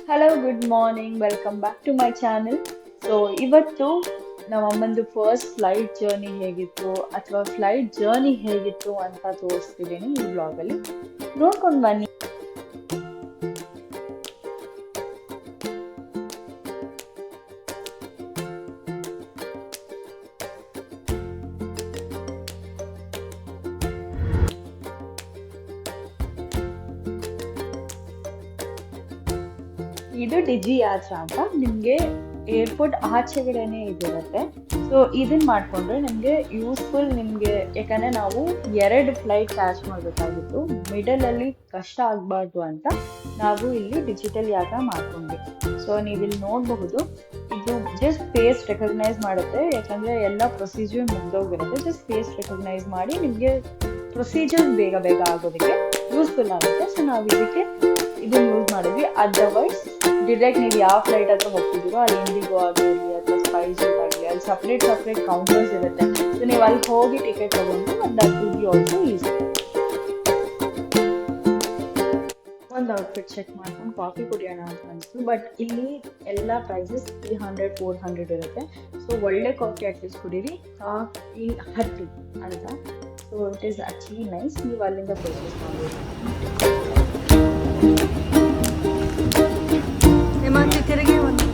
Hello good morning welcome back to my channel. So ಇವತ್ತು ನಮ್ಮ ಅಮ್ಮಂದು first flight journey ಹೇಗಿತ್ತು ಅಥವಾ ಫ್ಲೈಟ್ ಜರ್ನಿ ಹೇಗಿತ್ತು ಅಂತ ತೋರಿಸ್ತಿದ್ದೀನಿ ಈ ಬ್ಲಾಗಲ್ಲಿ. ನೋಡ್ಕೊಂಡು ಬನ್ನಿ. ಇದು ಡಿಜಿ ಯಾತ್ರಾ ಅಂತ ನಿಮಗೆ ಏರ್ಪೋರ್ಟ್ ಆಚೆಗಡೆನೆ ಇದಿರುತ್ತೆ. ಸೊ ಇದನ್ನ ಮಾಡ್ಕೊಂಡ್ರೆ ನಿಮಗೆ ಯೂಸ್ಫುಲ್. ನಿಮಗೆ ಯಾಕಂದ್ರೆ ನಾವು 2 ಫ್ಲೈಟ್ ಕ್ಯಾಚ್ ಮಾಡಬೇಕಾಗಿತ್ತು, ಮಿಡಲಲ್ಲಿ ಕಷ್ಟ ಆಗಬಾರ್ದು ಅಂತ ನಾವು ಇಲ್ಲಿ ಡಿಜಿಟಲ್ ಯಾತ್ರಾ ಮಾಡ್ಕೊಂಡ್ವಿ. ಸೊ ನೀವಿಲ್ಲಿ ನೋಡಬಹುದು, ಇದು ಜಸ್ಟ್ ಫೇಸ್ ರೆಕಗ್ನೈಸ್ ಮಾಡುತ್ತೆ, ಯಾಕಂದ್ರೆ ಎಲ್ಲ ಪ್ರೊಸೀಜರ್ ಮುಗ್ದೋಗಿರುತ್ತೆ. ಜಸ್ಟ್ ಫೇಸ್ ರೆಕಗ್ನೈಸ್ ಮಾಡಿ ನಿಮಗೆ ಪ್ರೊಸೀಜರ್ ಬೇಗ ಬೇಗ ಆಗೋದಕ್ಕೆ ಯೂಸ್ಫುಲ್ ಆಗುತ್ತೆ. ಸೊ ನಾವು ಇದಕ್ಕೆ ಇದನ್ನ ಯೂಸ್ ಮಾಡಿದ್ವಿ. ಅದರ್ವೈಸ್ ಡಿರೆಕ್ಟ್ ನೀವು ಯಾವ ಫ್ಲೈಟ್ ಹತ್ರ ಹೋಗ್ತಿದ್ದೀರೋ ಅಲ್ಲಿ ಇಂಡಿಗೋ ಆಗಿರಲಿ ಅಥವಾ ಸ್ಪೈಸ್ ಜೆಟ್ ಆಗಲಿ, ಅಲ್ಲಿ ಸಪ್ರೇಟ್ ಕೌಂಟರ್ಸ್ ಇರುತ್ತೆ. ಸೊ ನೀವು ಅಲ್ಲಿ ಹೋಗಿ ಟಿಕೆಟ್ ತಗೊಂಡು that will be also easy. ಒಂದು ಔಟ್ಫಿಟ್ ಚೆಕ್ ಮಾಡ್ಕೊಂಡು ಕಾಫಿ ಕುಡಿಯೋಣ ಅಂತ ಅನಿಸ್ತು. ಬಟ್ ಇಲ್ಲಿ ಎಲ್ಲ ಪ್ರೈಸಸ್ 300-400 ಇರುತ್ತೆ. ಸೊ ಒಳ್ಳೆ ಕಾಫಿ ಅಟ್ಲೀಸ್ಟ್ ಕುಡೀರಿ, ಕಾಫಿ 10 ಅಂತ. So it is actually nice. ನೀವು ಅಲ್ಲಿಂದ ಪರ್ಚೇಸ್ ಮಾಡ್ಬೋದು. ತಿರುಗಿ ಒಂದು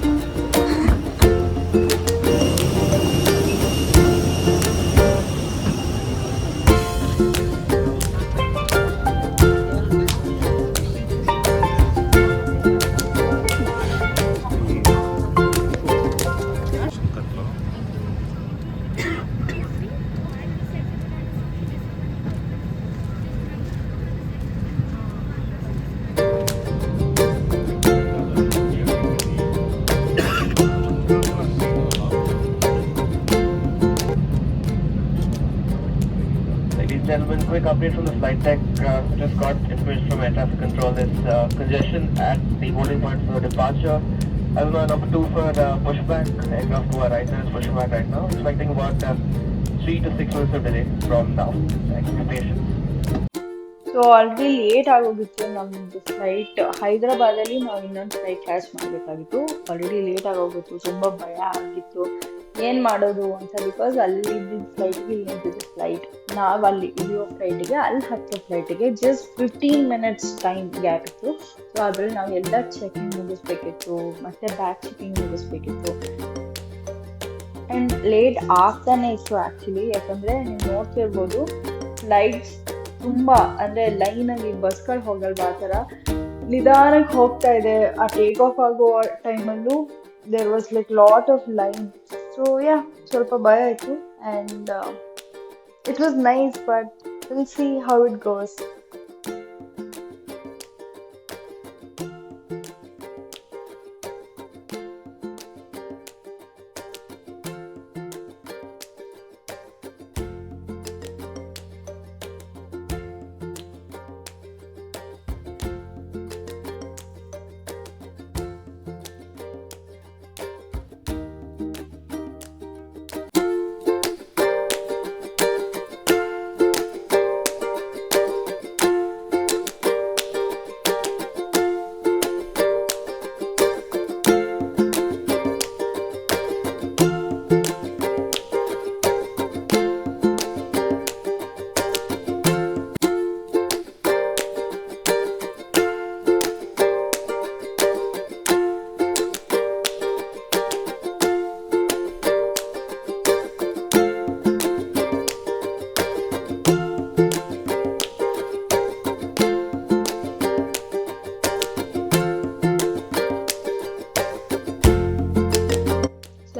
Gentlemen, quick update from the flight deck. Just got information from air traffic control. There's congestion at the boarding point for departure. Alma number 2 for pushback. Aircraft 2 right there is pushing back right now. Expecting about 3 to 6 minutes of delay from now. Thank you for patience. So already late ಆಗೋಗಿತ್ತು ನಮ್ಮದು flight. ಹೈದರಾಬಾದಲ್ಲಿ ನಾವು ಇನ್ನೊಂದು flight catch ಮಾಡಬೇಕಾಗಿತ್ತು. Already late ಆಗೋಗಿತ್ತು, ತುಂಬ ಭಯ ಆಗಿತ್ತು ಏನು ಮಾಡೋದು ಅಂತ. ಬಿಕಾಸ್ ಅಲ್ಲಿ ಇದ್ದಿದ್ದ ಫ್ಲೈಟ್ಗೆ ಇಲ್ಲಿ ನಿಂತಿದ್ದ ಫ್ಲೈಟ್, ನಾವು ಅಲ್ಲಿ ಇಳಿಯೋ ಫ್ಲೈಟಿಗೆ ಅಲ್ಲಿ ಹತ್ತೋ ಫ್ಲೈಟಿಗೆ ಜಸ್ಟ್ 15 ಮಿನಿಟ್ಸ್ ಟೈಮ್ ಗ್ಯಾಪ್ ಇತ್ತು. ಸೊ ಅದರಲ್ಲಿ ನಾವು ಎಲ್ಲ ಚೆಕಿಂಗ್ ಮುಗಿಸ್ಬೇಕಿತ್ತು, ಮತ್ತೆ ಬ್ಯಾಗ್ ಚೆಕಿಂಗ್ ಮುಗಿಸ್ಬೇಕಿತ್ತು. ಆ್ಯಂಡ್ ಲೇಟ್ ಆಗ್ತಾನೆ ಇತ್ತು ಆ್ಯಕ್ಚುಲಿ. ಯಾಕಂದರೆ ನೀವು ನೋಡ್ತಿರ್ಬೋದು, ಫ್ಲೈಟ್ಸ್ ತುಂಬ ಅಂದರೆ ಲೈನಲ್ಲಿ ಬಸ್ಗಳು ಹೋಗಲ್ವ ಆ ಥರ ನಿಧಾನಕ್ಕೆ ಹೋಗ್ತಾ ಇದೆ. ಆ ಟೇಕ್ ಆಫ್ ಆಗೋ ಟೈಮಲ್ಲೂ there was like lot of line. So ಸ್ವಲ್ಪ ಭಯ ಆಯಿತು. And it was nice, but will see how it goes.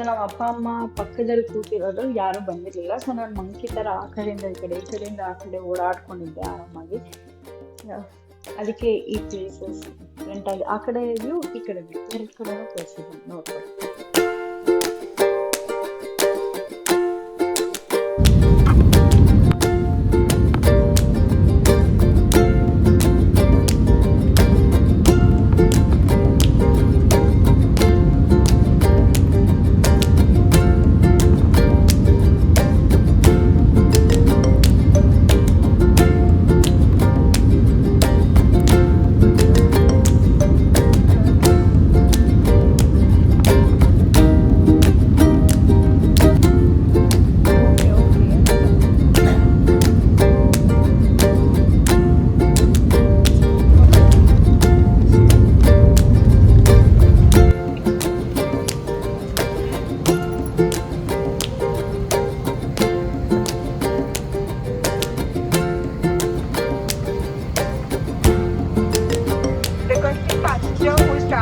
ನಮ್ಮ ಅಪ್ಪ ಅಮ್ಮ ಪಕ್ಕದಲ್ಲಿ ಕೂತಿರೋದು ಯಾರು ಬಂದಿರಲಿಲ್ಲ. ಸೊ ನಾನು ಮಂಕಿ ಥರ ಆ ಕಡೆಯಿಂದ ಈ ಕಡೆಯಿಂದ ಆ ಕಡೆ ಓಡಾಡ್ಕೊಂಡಿದ್ದೆ ಆರಾಮಾಗಿ. ಅದಕ್ಕೆ ಈ ಪ್ಲೇಸಸ್ ಫ್ರಂಟಾಗಿ ಆ ಕಡೆ ವ್ಯೂ, ಈ ಕಡೆ ವ್ಯೂ, 2 ಕಡೆನೂ ತೋರಿಸಿದ್ದೀನಿ ನೋಡ್ಕೊಂಡು.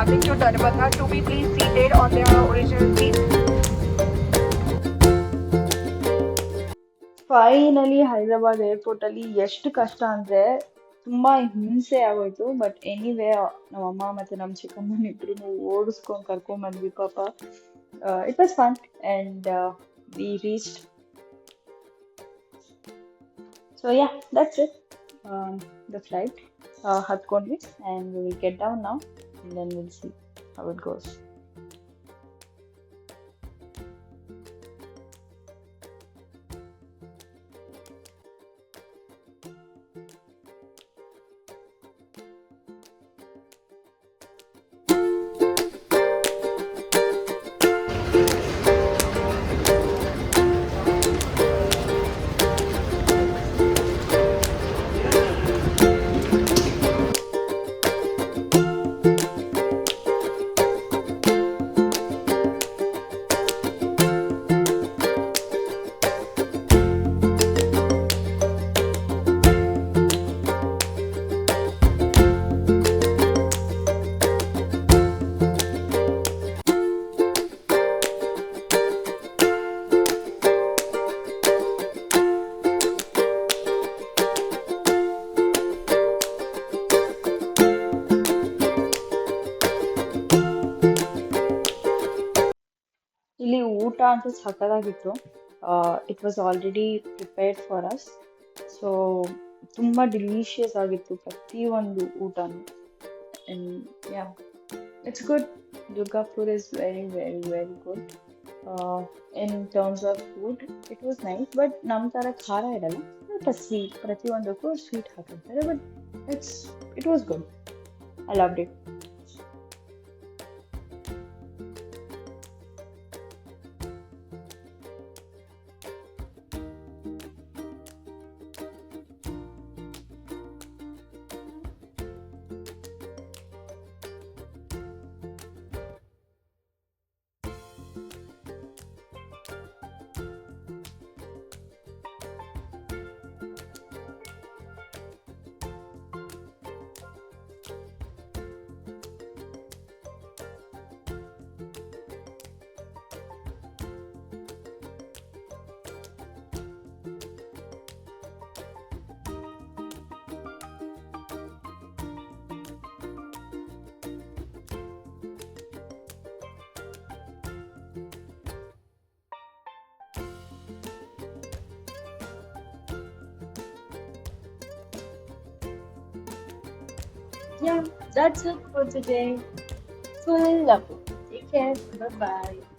traveling to Darbhanga to be please seated on their original seats. Finally Hyderabad airport ಅಲ್ಲಿ ಎಷ್ಟು ಕಷ್ಟ ಅಂದ್ರೆ ತುಂಬಾ ಹಿಂಸೆ ಆಗೋಯ್ತು. ಬಟ್ ಎನಿವೇ ನಮ್ಮಮ್ಮ ಮತ್ತೆ ನಮ್ಮ ಚಿಕ್ಕಮ್ಮನ ಇಬ್ರು ಓಡಿಸ್ಕೊಂಡ್ ಕರ್ಕೊಂಡ್ ಬಂದ್ವಿ ಪಾಪ. It was fun and we reached. So ya that's it. The flight ಹತ್ಕೊಂಡ್ವಿ and will get down now and then will see how it goes. ಇಲ್ಲಿ ಊಟ ಅಂತೂ ಸಖತ್ತಾಗಿತ್ತು. It was already prepared for us. So ತುಂಬ delicious ಆಗಿತ್ತು ಪ್ರತಿಯೊಂದು ಊಟನೂ. Ya it's good. Durgapur is very, very, very good. In terms of food, it was nice, but ನಮ್ಮ ಥರ ಖಾರ ಇರಲ್ಲ. ಬಟ್ ಸ್ವೀಟ್ ಪ್ರತಿಯೊಂದಕ್ಕೂ ಸ್ವೀಟ್ ಹಾಕಿರ್ತಾರೆ. But it was good. I loved it. Yeah, that's it for today. So, love you. Take care. Bye bye.